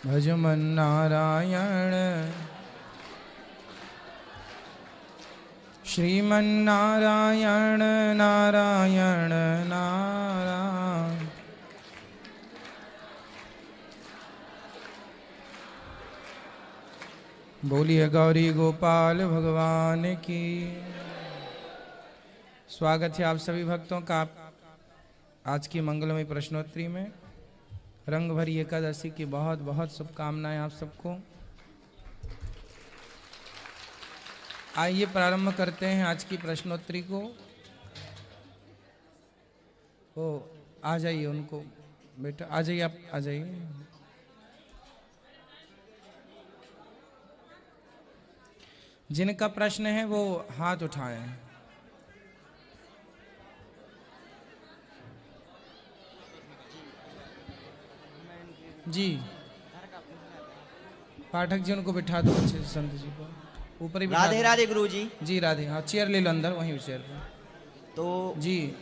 भजमन नारायण श्रीमन्नारायण नारायण नारायण। बोलिए गौरी गोपाल भगवान की। स्वागत है आप सभी भक्तों का आज की मंगलमय प्रश्नोत्तरी में। रंग भरी एकादशी की बहुत बहुत शुभकामनाएं आप सबको। आइए प्रारंभ करते हैं आज की प्रश्नोत्तरी को। ओ आ जाइए, उनको बेटा आ जाइए, आप आ जाइए। जिनका प्रश्न है वो हाथ उठाएं। जी पाठक जी उनको बिठा दो अच्छे से, संत जी को ऊपर ही बिठा राधे राधे गुरु जी। जी राधे। हाँ चेयर ले लो अंदर, वहीं चेयर पे। तो जी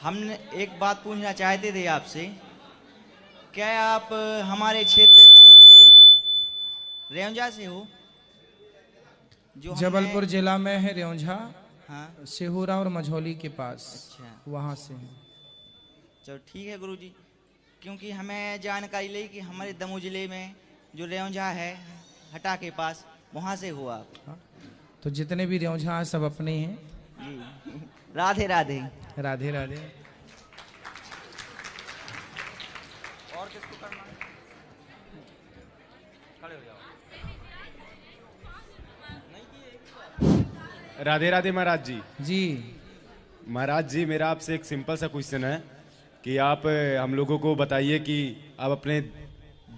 हमने एक बात पूछना चाहते थे आपसे, क्या आप हमारे क्षेत्र दमोह जिले रेवंजा से हो? जो जबलपुर जिला में है रेवंजा, हाँ सिहुरा और मझौली के पास। अच्छा वहाँ से है। चलो ठीक है गुरु जी, क्योंकि हमें जानकारी ली कि हमारे दमोह जिले में जो रेवंजा है हटा के पास, वहाँ से हो आप। हाँ? तो जितने भी रेवंजा हैं सब अपने हैं जी राधे राधे। राधे राधे। और किसको करना है? खड़े हो जाओ। राधे राधे महाराज जी। जी महाराज जी, मेरा आपसे एक सिंपल सा क्वेश्चन है कि आप हम लोगों को बताइए कि आप अपने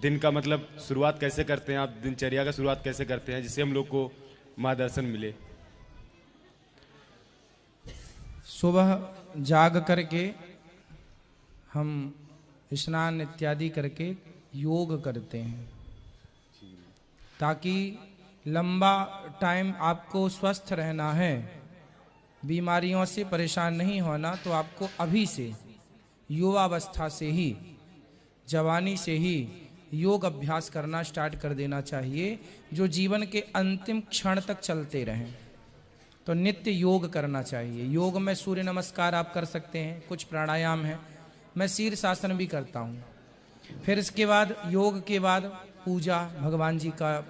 दिन का मतलब शुरुआत कैसे करते हैं, आप दिनचर्या का शुरुआत कैसे करते हैं जिससे हम लोग को माँ दर्शन मिले। सुबह जाग करके हम स्नान इत्यादि करके योग करते हैं ताकि लंबा टाइम आपको स्वस्थ रहना है, बीमारियों से परेशान नहीं होना, तो आपको अभी से युवावस्था से ही, जवानी से ही योग अभ्यास करना स्टार्ट कर देना चाहिए, जो जीवन के अंतिम क्षण तक चलते रहें। तो नित्य योग करना चाहिए। योग में सूर्य नमस्कार आप कर सकते हैं, कुछ प्राणायाम है, मैं शीर्षासन भी करता हूँ। फिर इसके बाद योग के बाद पूजा, भगवान जी का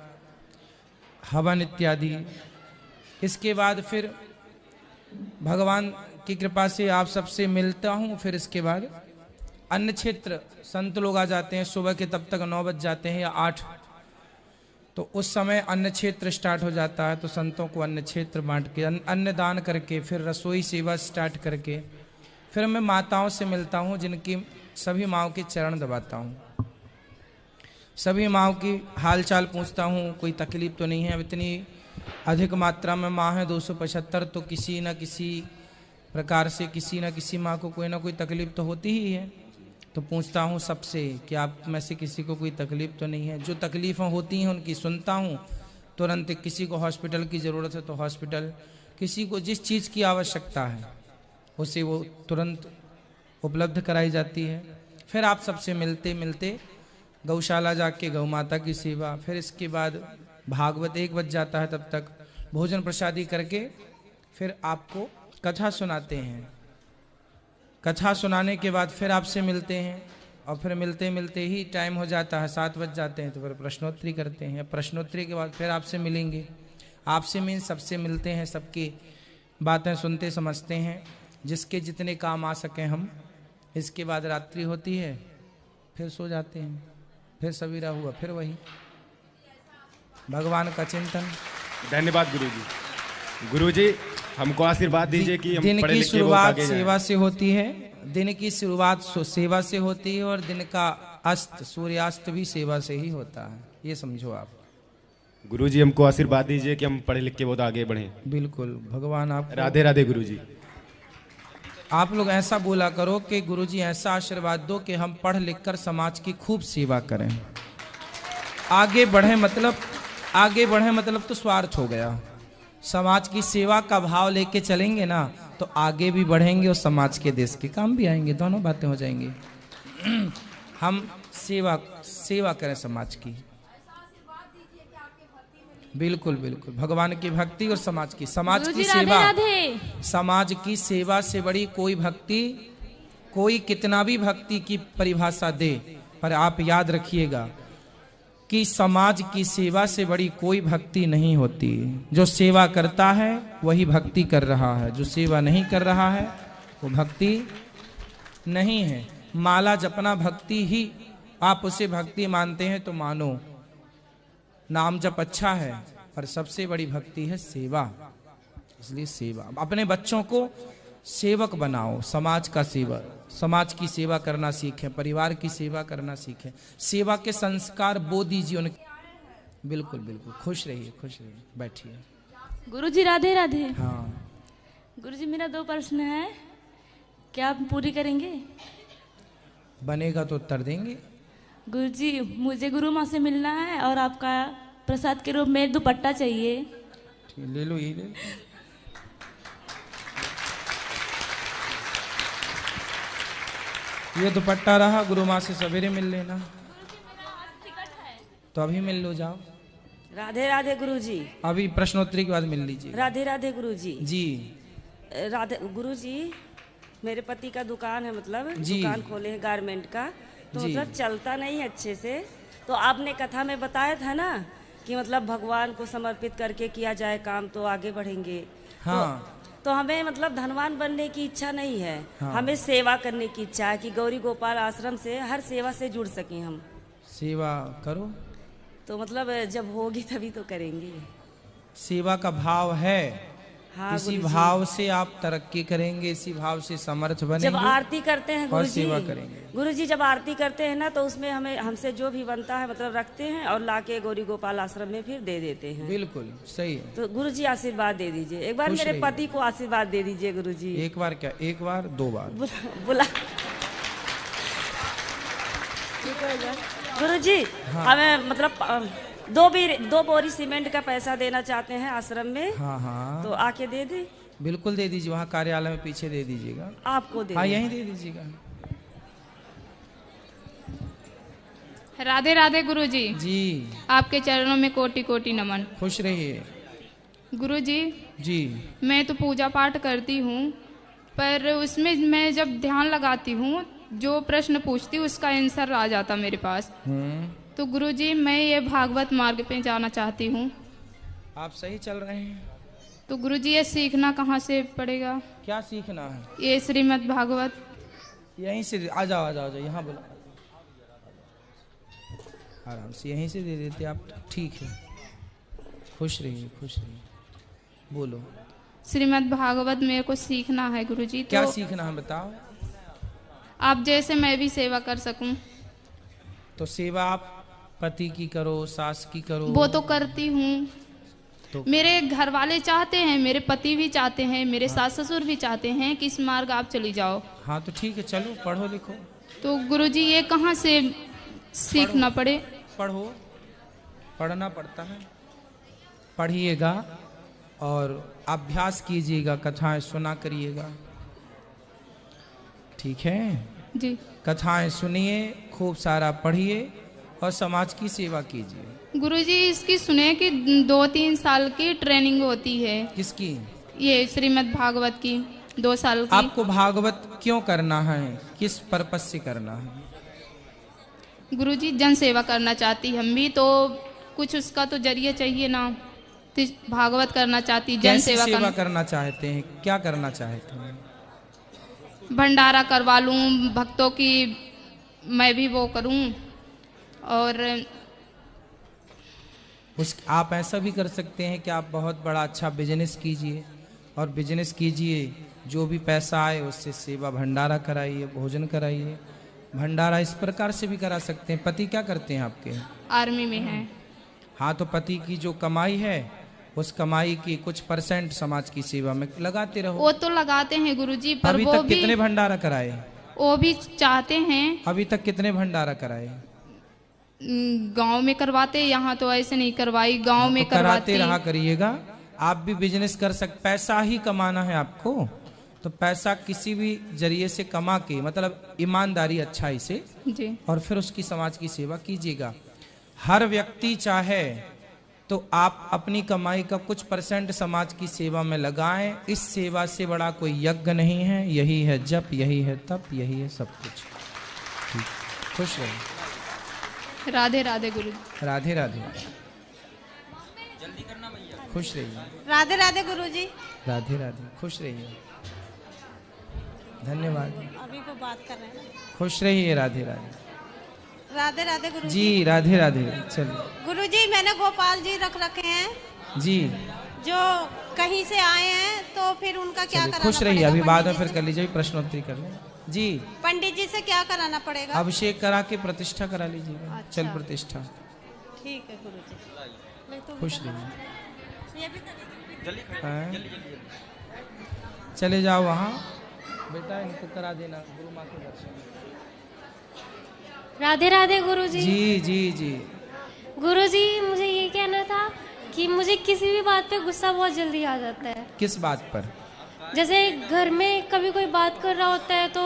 हवन इत्यादि। इसके बाद फिर भगवान की कृपा से आप सबसे मिलता हूँ। फिर इसके बाद अन्न क्षेत्र संत लोग आ जाते हैं सुबह के, तब तक 9 बज जाते हैं या 8, तो उस समय अन्न क्षेत्र स्टार्ट हो जाता है। तो संतों को अन्न क्षेत्र बांट के अन्न दान करके फिर रसोई सेवा स्टार्ट करके फिर मैं माताओं से मिलता हूँ, जिनकी सभी माँओं के चरण दबाता हूँ, सभी माँओं की हालचाल पूछता हूँ, कोई तकलीफ तो नहीं है। अब इतनी अधिक मात्रा में माँ है 275, तो किसी न किसी प्रकार से किसी न किसी माँ को कोई ना कोई तकलीफ तो होती ही है। तो पूछता हूँ सबसे कि आप में से किसी को कोई तकलीफ तो नहीं है। जो तकलीफ़ें होती हैं उनकी सुनता हूँ तुरंत। किसी को हॉस्पिटल की ज़रूरत है तो हॉस्पिटल, किसी को जिस चीज़ की आवश्यकता है उसे वो तुरंत उपलब्ध कराई जाती है। फिर आप सबसे मिलते मिलते गौशाला जाके गौ माता की सेवा, फिर इसके बाद भागवत 1 बज जाता है, तब तक भोजन प्रसादी करके फिर आपको कथा सुनाते हैं। कथा सुनाने के बाद फिर आपसे मिलते हैं और फिर मिलते मिलते ही टाइम हो जाता है, 7 बज जाते हैं, तो फिर प्रश्नोत्तरी करते हैं। प्रश्नोत्तरी के बाद फिर आपसे मिलेंगे, आपसे मीन सबसे मिलते हैं, सबकी बातें सुनते समझते हैं, जिसके जितने काम आ सकें हम। इसके बाद रात्रि होती है, फिर सो जाते हैं, फिर सवेरा हुआ फिर वही भगवान का चिंतन। धन्यवाद गुरु जी। गुरु जी हमको आशीर्वाद दीजिए कि हम दिन पढ़े की लिखे बहुत शुरुआत आगे जाएं। सेवा से होती है, दिन की शुरुआत सेवा से होती है और दिन का अस्त सूर्यास्त भी सेवा से ही होता है, ये समझो आप। गुरु जी हमको आशीर्वाद दीजिए कि हम पढ़े लिख के बहुत आगे बढ़ें। बिल्कुल, भगवान आप राधे राधे गुरु जी। आप लोग ऐसा बोला करो कि गुरुजी ऐसा आशीर्वाद दो कि हम पढ़ लिख कर समाज की खूब सेवा करें, आगे बढ़े। मतलब तो स्वार्थ हो गया। समाज की सेवा का भाव लेके चलेंगे ना तो आगे भी बढ़ेंगे और समाज के देश के काम भी आएंगे, दोनों बातें हो जाएंगी। हम सेवा सेवा करें समाज की। बिल्कुल बिल्कुल, भगवान की भक्ति और समाज की, समाज की सेवा, समाज की सेवा से बड़ी कोई भक्ति, कोई कितना भी भक्ति की परिभाषा दे, पर आप याद रखिएगा कि समाज की सेवा से बड़ी कोई भक्ति नहीं होती। जो सेवा करता है वही भक्ति कर रहा है, जो सेवा नहीं कर रहा है वो भक्ति नहीं है। माला जपना भक्ति ही, आप उसे भक्ति मानते हैं तो मानो, नाम जप अच्छा है, पर सबसे बड़ी भक्ति है सेवा। इसलिए सेवा, अपने बच्चों को सेवक बनाओ, समाज का सेवक, समाज की सेवा करना सीखें, परिवार की सेवा करना सीखें, सेवा के संस्कार बो दीजिए उनके। बिल्कुल बिल्कुल, खुश रहिए, खुश रहिए, बैठिए। गुरुजी राधे राधे। हाँ गुरुजी, मेरा 2 प्रश्न है, क्या आप पूरी करेंगे? बनेगा तो उत्तर देंगे। गुरुजी, मुझे गुरु माँ से मिलना है और आपका प्रसाद के रूप में दुपट्टा चाहिए। ले लो, ये ले लो। ये दुपट्टा रहा, गुरु माँ से सवेरे मिल लेना। तो अभी मिल लो, जाओ। राधे राधे गुरुजी। अभी प्रश्नोत्तरी के बाद मिल लीजिए। राधे राधे गुरुजी। जी राधे गुरुजी, मेरे पति का दुकान है, मतलब जी। दुकान खोले हैं गारमेंट का, तो जी। मतलब चलता नहीं अच्छे से। तो आपने कथा में बताया था ना कि मतलब भगवान को समर्पित करके किया जाए काम तो आगे बढ़ेंगे। हाँ। तो हमें मतलब धनवान बनने की इच्छा नहीं है, हाँ। हमें सेवा करने की इच्छा है कि गौरी गोपाल आश्रम से हर सेवा से जुड़ सकें हम। सेवा करो, तो मतलब जब होगी तभी तो करेंगे। सेवा का भाव है। हाँ इसी गुरुजी। भाव से आप तरक्की करेंगे, इसी भाव से समर्थ बनेंगे। जब आरती करते हैं और गुरुजी, सेवा करेंगे। गुरुजी जब आरती करते हैं ना, तो उसमें हमें हमसे जो भी बनता है मतलब रखते हैं और लाके गौरी गोपाल आश्रम में फिर दे देते हैं। बिल्कुल सही है। तो गुरुजी आशीर्वाद दे दीजिए, एक बार खुश मेरे रहिए। पति को आशीर्वाद दे दीजिए गुरुजी। एक बार क्या, एक बार 2 बार बुला गुरुजी, हमें मतलब 2 बोरी सीमेंट का पैसा देना चाहते हैं आश्रम में। हाँ हाँ, तो आके दे दे। बिल्कुल दे दीजिए, वहाँ कार्यालय में पीछे दे दीजिएगा। आपको दे हाँ दें। यहीं दे दीजिएगा। राधे राधे गुरुजी। जी आपके चरणों में कोटि कोटि नमन। खुश रहिए। गुरुजी, जी मैं तो पूजा पाठ करती हूँ, पर उसमें मैं जब ध्यान लगाती हूँ, जो प्रश्न पूछती हूँ उसका आंसर आ जाता मेरे पास। तो गुरुजी, मैं ये भागवत मार्ग पे जाना चाहती हूँ। आप सही चल रहे हैं। तो गुरुजी, ये सीखना कहाँ से पड़ेगा? क्या सीखना है? ये श्रीमद् भागवत। यहीं से आ जाओ, आ जाओ, यहाँ बोला, आराम से यहीं से दे देते आप। ठीक है, खुश रहिए, खुश रहिए, बोलो। श्रीमद् भागवत मेरे को सीखना है गुरुजी। क्या तो सीखना है बताओ। आप जैसे मैं भी सेवा कर सकूं। तो सेवा आप पति की करो, सास की करो। वो तो करती हूँ। तो मेरे घर वाले चाहते हैं, मेरे पति भी चाहते हैं, मेरे सास ससुर भी चाहते हैं कि इस मार्ग आप चली जाओ। हाँ तो ठीक है, चलो पढ़ो लिखो। तो गुरुजी, ये कहाँ से सीखना पड़े? पढ़ो, पढ़ना पड़ता है, पढ़िएगा और अभ्यास कीजिएगा, कथाएं सुना करिएगा, ठीक है जी। कथाएं सुनिए, खूब सारा पढ़िए और समाज की सेवा कीजिए। गुरुजी, इसकी सुने कि 2-3 साल की ट्रेनिंग होती है। किसकी? ये श्रीमद् भागवत की 2 साल की। आपको भागवत क्यों करना है, किस पर्पस से करना है? गुरुजी, जन सेवा करना चाहती हम भी, तो कुछ उसका तो जरिए चाहिए ना। तो भागवत करना चाहती, जन कैसी सेवा करना चाहते हैं, क्या करना चाहते हैं? भंडारा करवा लूं भक्तों की, मैं भी वो करूं। और आप ऐसा भी कर सकते हैं कि आप बहुत बड़ा अच्छा बिजनेस कीजिए, और बिजनेस कीजिए, जो भी पैसा आए उससे सेवा भंडारा कराइए, भोजन कराइए। भंडारा इस प्रकार से भी करा सकते हैं। पति क्या करते हैं आपके? आर्मी में है। हाँ, तो पति की जो कमाई है, उस कमाई की कुछ % समाज की सेवा में लगाते रहो। वो तो लगाते हैं गुरुजी, पर अभी वो तक भी कितने भंडारा कराए? वो भी चाहते हैं। अभी तक कितने भंडारा कराए? गांव में करवाते, यहाँ तो ऐसे नहीं करवाई, गांव में तो कराते करवाते। रहा करिएगा। आप भी बिजनेस कर सकते, पैसा ही कमाना है आपको, तो पैसा किसी भी जरिए से कमा के, मतलब ईमानदारी अच्छाई से, जी और फिर उसकी समाज की सेवा कीजिएगा। हर व्यक्ति चाहे तो आप अपनी कमाई का कुछ % समाज की सेवा में लगाएं। इस सेवा से बड़ा कोई यज्ञ नहीं है। यही है जप, यही है तप, यही है सब कुछ। ठीक, खुश रहिए। राधे राधे गुरु। राधे राधे। खुश रहिए। राधे राधे गुरुजी। राधे राधे। खुश रहिए। धन्यवाद। अभी को बात कर रहे हैं। खुश रहिए। राधे राधे। राधे राधे गुरुजी। जी राधे राधे। चलिए गुरुजी, मैंने गोपाल जी रख रखे हैं जी, जो कहीं से आए हैं, तो फिर उनका क्या चलिए कराना खुश रहिए। पड़ेगा? अभी बाद में पंडित फिर जी कर लीजिए, प्रश्नोत्तरी कर लें। जी, पंडित जी से क्या कराना पड़ेगा? अभिषेक करा के प्रतिष्ठा करा लीजिएगा। अच्छा। चल प्रतिष्ठा। ठीक है गुरुजी। मैं तो खुश रहिए। ये भी कर- हाँ। चले जाओ वहाँ बेटा, इनको करा देना गुरु माँ के दर्शन। राधे राधे गुरुजी। जी जी जी। गुरुजी, मुझे ये कहना था कि मुझे किसी भी बात पे गुस्सा बहुत जल्दी आ जाता है। किस बात पर? जैसे घर में कभी कोई बात कर रहा होता है तो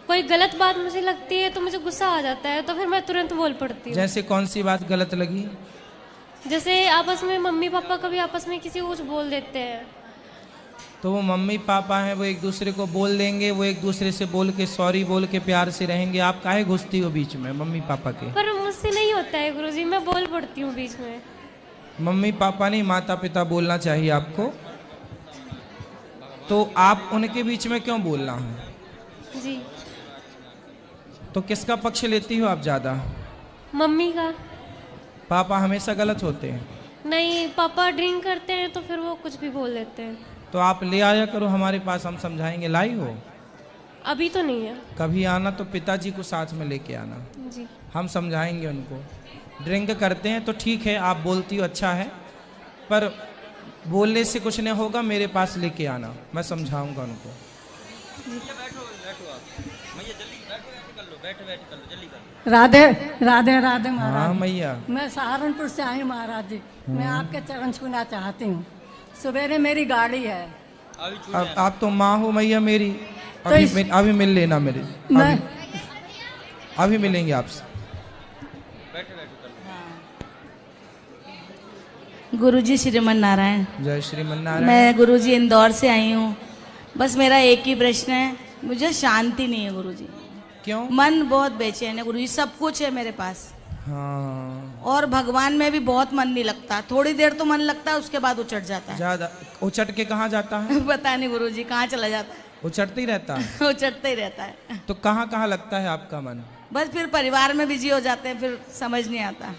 कोई गलत बात मुझे लगती है तो मुझे गुस्सा आ जाता है, तो फिर मैं तुरंत बोल पड़ती हूँ। जैसे कौन सी बात गलत लगी? जैसे आपस में मम्मी पापा कभी आपस में किसी को कुछ बोल देते हैं। तो वो मम्मी पापा हैं, वो एक दूसरे को बोल देंगे, वो एक दूसरे से बोल के सॉरी बोल के प्यार से रहेंगे। आप काहे घुसती हो बीच में मम्मी पापा के? पर मुझसे नहीं होता है गुरुजी, मैं बोल पड़ती हूँ बीच में। मम्मी पापा नहीं, माता पिता बोलना चाहिए आपको। तो आप उनके बीच में क्यों बोलना है? जी। तो किसका पक्ष लेती हो आप ज्यादा? मम्मी का। पापा हमेशा गलत होते हैं। नहीं, पापा ड्रिंक करते हैं तो फिर वो कुछ भी बोल देते हैं। तो आप ले आया करो हमारे पास, हम समझाएंगे। लाई हो? अभी तो नहीं है। कभी आना तो पिताजी को साथ में लेके आना, जी। हम समझाएंगे उनको। ड्रिंक करते हैं तो ठीक है, आप बोलती हो अच्छा है, पर बोलने से कुछ नहीं होगा। मेरे पास लेके आना, मैं समझाऊंगा उनको। राधे राधे राधे महाराज। हाँ मैया। मैं सहारनपुर से आई हूँ महाराज जी। मैं आपके चरण छूना चाहती हूँ। सवेरे मेरी गाड़ी है। अब आप तो माँ हो मैया मेरी। तो अभी मिल लेना मेरे। मैं अभी मिलेंगे आपसे। गुरुजी श्रीमन नारायण। जय श्रीमन नारायण। मैं गुरुजी इंदौर से आई हूँ। बस मेरा एक ही प्रश्न है, मुझे शांति नहीं है गुरुजी। क्यों? मन बहुत बेचैन है गुरुजी, सब कुछ है मेरे पास। हाँ। और भगवान में भी बहुत मन नहीं लगता। थोड़ी देर तो मन लगता है, उसके बाद उचट जाता है। ज्यादा उचट के कहाँ जाता है? पता नहीं गुरुजी कहाँ चला जाता है। उचटते ही रहता है। उचटता ही रहता है। तो कहाँ कहाँ लगता है आपका मन? बस फिर परिवार में बिजी हो जाते हैं, फिर समझ नहीं आता।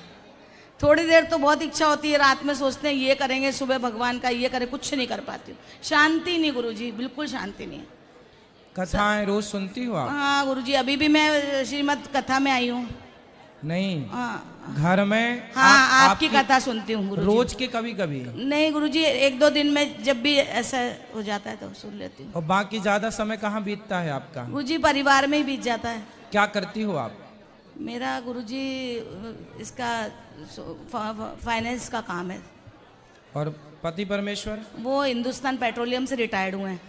थोड़ी देर तो बहुत इच्छा होती है, रात में सोचते हैं ये करेंगे, सुबह भगवान का ये करें, कुछ नहीं कर पाती हूँ। शांति नहीं गुरुजी, बिल्कुल शांति नहीं। कथाएं रोज सुनती हो आप? हाँ गुरुजी, अभी भी मैं श्रीमद कथा में आई हूँ। नहीं, हाँ घर में हाँ, आपकी कथा सुनती हूँ गुरुजी। रोज के कभी कभी? नहीं गुरुजी, एक दो दिन में जब भी ऐसा हो जाता है तो सुन लेती हूँ। और बाकी ज्यादा समय कहाँ बीतता है आपका? गुरुजी परिवार में ही बीत जाता है। क्या करती हो आप? मेरा गुरुजी इसका फाइनेंस का काम है। और पति परमेश्वर? वो हिंदुस्तान पेट्रोलियम से रिटायर्ड हुए हैं।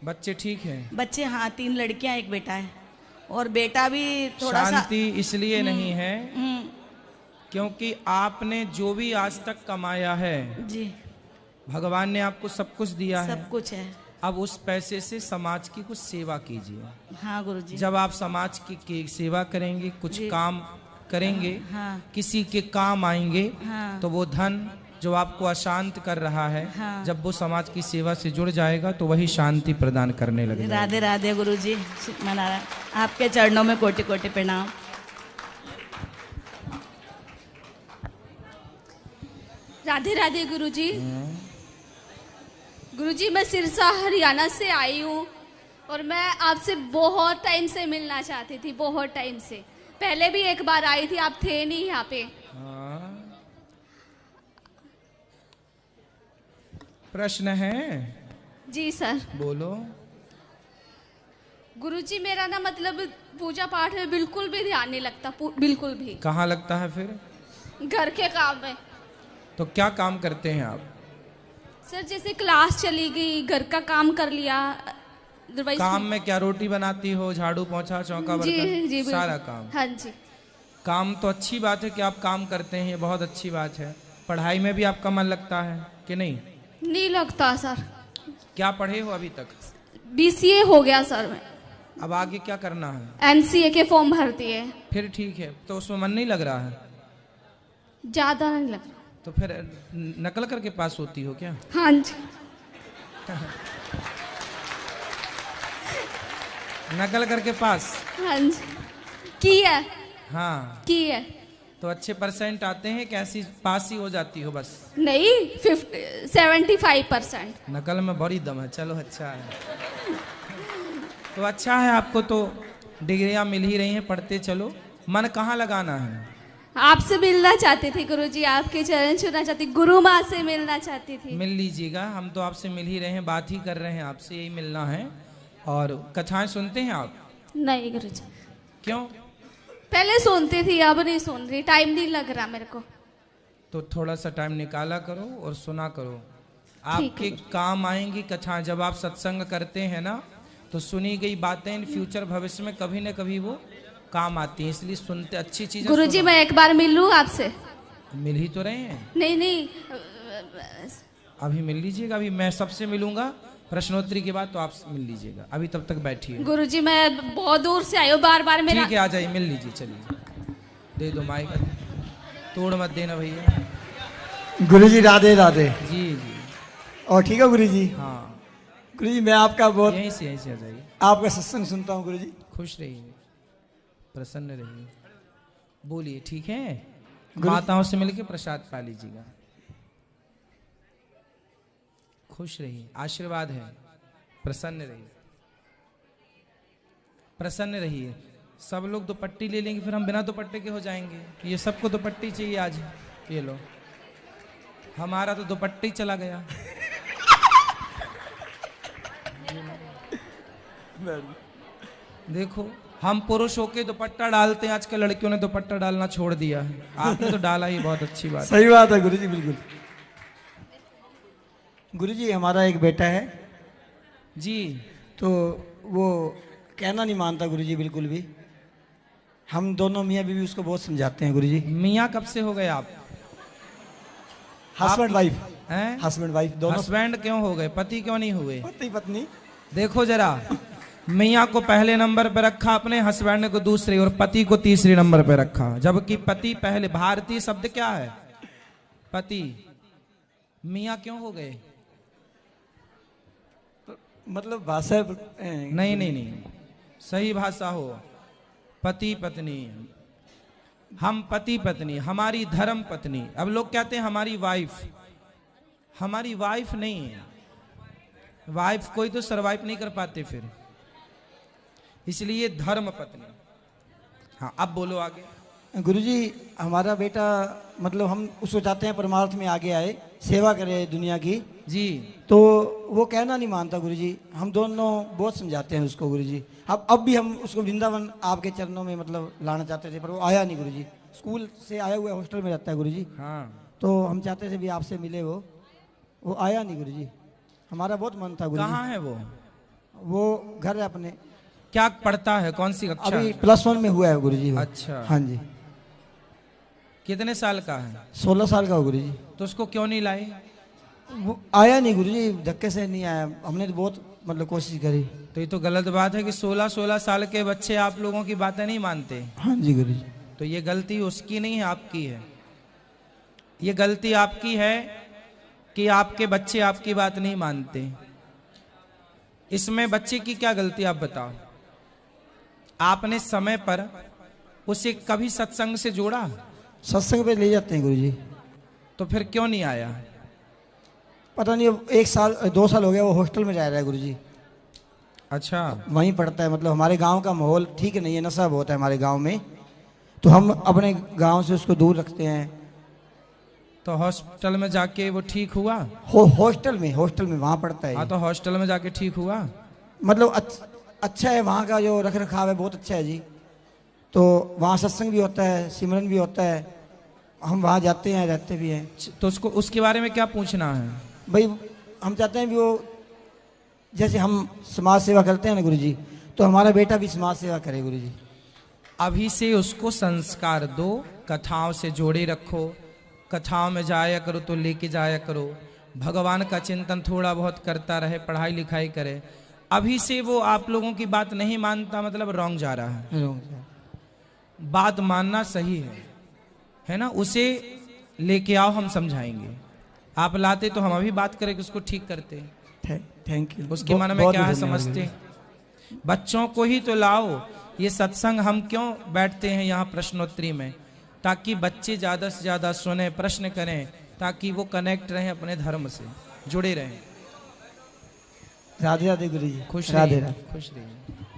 बच्चे ठीक हैं? बच्चे हाँ, 3 लड़कियां 1 बेटा है। और बेटा भी थोड़ा सा शांति इसलिए नहीं है क्योंकि आपने जो भी आज तक कमाया है जी, भगवान ने आपको सब कुछ दिया है। सब कुछ है। अब उस पैसे से समाज की कुछ सेवा कीजिए। हाँ गुरुजी। जब आप समाज की सेवा करेंगे, कुछ काम करेंगे, हाँ। किसी के काम आएंगे, हाँ। तो वो धन जो आपको अशांत कर रहा है, हाँ। जब वो समाज की सेवा से जुड़ जाएगा तो वही शांति प्रदान करने लगेगा। राधे राधे गुरुजी, नारायण। आपके चरणों में कोटि कोटि प्रणाम। राधे राधे गुरुजी। गुरुजी, मैं सिरसा हरियाणा से आई हूँ और मैं आपसे बहुत टाइम से मिलना चाहती थी, बहुत टाइम से। पहले भी एक बार आई थी, आप थे नहीं यहाँ पे। प्रश्न है? जी सर। बोलो। गुरुजी, मेरा ना मतलब पूजा पाठ में बिल्कुल भी ध्यान नहीं लगता, बिल्कुल भी। कहाँ लगता है फिर? घर के काम में। तो क्या काम करते हैं आप? सर जैसे क्लास चली गई, घर का काम कर लिया, otherwise- काम में क्या, रोटी बनाती हो, झाड़ू पोंछा, चौका जी बर्तन, जी सारा बिल्कुल। काम? हाँ जी। काम तो अच्छी बात है कि आप काम करते हैं, ये बहुत अच्छी बात है। पढ़ाई में भी आपका मन लगता है कि नहीं? नहीं लगता सर। क्या पढ़े हो अभी तक? BCA हो गया सर में। अब आगे क्या करना है? MCA के फॉर्म भर दिए। फिर ठीक है, तो उसमें मन नहीं लग रहा है? ज्यादा नहीं लग रहा। तो फिर नकल करके पास होती हो क्या? हाँ जी। नकल करके पास? हाँ जी की है। हाँ की है। तो अच्छे परसेंट आते हैं, कैसी पास ही हो जाती हो बस? नहीं 75%। नकल में बड़ी दम है, चलो अच्छा है। तो अच्छा है, आपको तो डिग्रियां मिल ही रही हैं, पढ़ते चलो। मन कहाँ लगाना है? आपसे मिलना चाहती थी गुरुजी, आपके चरण छूना चाहती, गुरु माँ से मिलना चाहती थी। मिल लीजिएगा, हम तो आपसे मिल ही रहे हैं, बात ही कर रहे हैं, आपसे यही मिलना है। और कथाएं सुनते हैं आप? नहीं गुरुजी। क्यों? पहले सुनती थी, अब नहीं सुन रही, टाइम नहीं लग रहा मेरे को। तो थोड़ा सा टाइम निकाला करो और सुना करो, आपके काम आएंगी कथाएं। जब आप सत्संग करते हैं ना, तो सुनी गई बातें इन फ्यूचर भविष्य में कभी न कभी वो काम आती है, इसलिए सुनते अच्छी चीजें। गुरुजी मैं एक बार मिल लूं आपसे? मिल ही तो रहे हैं। नहीं नहीं अभी मिल लीजिएगा, अभी मैं सबसे मिलूंगा प्रश्नोत्तरी के बाद, तो आप मिल लीजिएगा। अभी तब तक बैठिए। गुरुजी मैं बहुत दूर से आई हूँ, बार बार मेरा। ठीक है, आ जाइए, मिल लीजिए, चलिए। दे दो माइक, तोड़ मत देना भैया। गुरुजी राधे राधे। जी जी। और ठीक है गुरुजी? हाँ गुरुजी मैं आपका बहुत, यहीं से आ जाइए। आपका सत्संग सुनता हूँ गुरुजी। खुश रहिए, प्रसन्न रहिए, बोलिए, ठीक है? माताओं से मिलकर प्रसाद पा लीजिएगा। खुश रहिए, आशीर्वाद है, प्रसन्न रहिए, प्रसन्न रहिए। सब लोग दुपट्टी ले लेंगे, फिर हम बिना दुपट्टे के हो जाएंगे। ये सबको दुपट्टी चाहिए आज, ये लो। हमारा तो दुपट्टी चला गया। देखो, हम पुरुष होके दुपट्टा डालते हैं, आजकल लड़कियों ने दुपट्टा डालना छोड़ दिया है। आपने तो डाला ही, बहुत अच्छी बात। सही बात है गुरुजी, बिल्कुल। गुरुजी हमारा एक बेटा है जी, तो वो कहना नहीं मानता गुरुजी बिल्कुल भी। हम दोनों मियाँ बीवी उसको बहुत समझाते हैं गुरुजी। मियाँ कब से हो गए आप? हस्बैंड वाइफ हैं? हस्बैंड वाइफ दोनों। हस्बैंड क्यों हो गए, पति क्यों नहीं हुए? पति पत्नी। देखो जरा, मियाँ को पहले नंबर पे रखा अपने, हस्बैंड को दूसरे, और पति को तीसरे नंबर पे रखा, जबकि पति पहले। भारतीय शब्द क्या है? पति। मियाँ क्यों हो गए? मतलब भाषा नहीं नहीं नहीं, सही भाषा हो। पति पत्नी, हम पति पत्नी, हमारी धर्म पत्नी। अब लोग कहते हैं हमारी वाइफ, हमारी वाइफ नहीं है। वाइफ कोई तो सरवाइव नहीं कर पाते फिर, इसलिए धर्म पत्नी। हाँ अब बोलो आगे। गुरुजी हमारा बेटा, मतलब हम उसको चाहते हैं परमार्थ में आगे आए, सेवा करे दुनिया की जी। तो वो कहना नहीं मानता गुरुजी। हम दोनों बहुत समझाते हैं उसको गुरुजी। अब भी हम उसको वृंदावन आपके चरणों में मतलब लाना चाहते थे, पर वो आया नहीं गुरुजी। स्कूल से आया हुआ हॉस्टल में रहता है गुरुजी। हाँ। तो हम चाहते थे भी आपसे मिले, वो आया नहीं गुरुजी। हमारा बहुत मन था गुरुजी। कहाँ है वो घर है अपने। क्या पढ़ता है, कौन सी कक्षा? अभी +1 में हुआ है गुरुजी। अच्छा। हाँ जी। कितने साल का है? 16 साल का हो गुरुजी। तो उसको क्यों नहीं लाए? वो आया नहीं गुरुजी, धक्के से नहीं आया। हमने तो बहुत मतलब कोशिश करी। तो ये तो गलत बात है कि 16 साल के बच्चे आप लोगों की बातें नहीं मानते। हाँ जी गुरुजी। तो ये गलती उसकी नहीं है, आपकी है। ये गलती आपकी है कि आपके बच्चे आपकी बात नहीं मानते। इसमें बच्चे की क्या गलती, आप बताओ। आपने समय पर उसे कभी सत्संग से जोड़ा? सत्संग पे ले जाते हैं गुरुजी। तो फिर क्यों नहीं आया? पता नहीं, 1 साल 2 साल हो गया वो हॉस्टल में रह रहा है गुरुजी। अच्छा। वहीं पढ़ता है। मतलब हमारे गांव का माहौल ठीक नहीं है, नशा बहुत है हमारे गांव में, तो हम अपने गांव से उसको दूर रखते हैं। तो हॉस्टल में जाके वो ठीक हुआ? हॉस्टल में वहाँ पढ़ता है। हाँ, तो हॉस्टल में जाके ठीक हुआ? मतलब अच्छा है, वहाँ का जो रख रखाव है बहुत अच्छा है जी। तो वहाँ सत्संग भी होता है, सिमरन भी होता है, हम वहाँ जाते हैं, रहते भी हैं। तो उसको उसके बारे में क्या पूछना है? भाई हम चाहते हैं भी वो जैसे हम समाज सेवा करते हैं ना गुरुजी, तो हमारा बेटा भी समाज सेवा करे गुरुजी। अभी से उसको संस्कार दो, कथाओं से जोड़े रखो, कथाओं में जाया करो तो लेके जाया करो, भगवान का चिंतन थोड़ा बहुत करता रहे, पढ़ाई लिखाई करे। अभी से वो आप लोगों की बात नहीं मानता मतलब रॉन्ग जा रहा है। बात मानना सही है ना? उसे लेके आओ, हम समझाएंगे। आप लाते तो हम अभी बात करें कि उसको ठीक करते। Thank you. उसके मन में क्या है समझते, बच्चों को ही तो लाओ। ये सत्संग हम क्यों बैठते हैं यहाँ प्रश्नोत्तरी में, ताकि बच्चे ज्यादा से ज्यादा सुने, प्रश्न करें, ताकि वो कनेक्ट रहें अपने धर्म से, जुड़े रहें। राधे राधे गुरुजी। खुश राधे रहिए, राधे। खुश रहिए।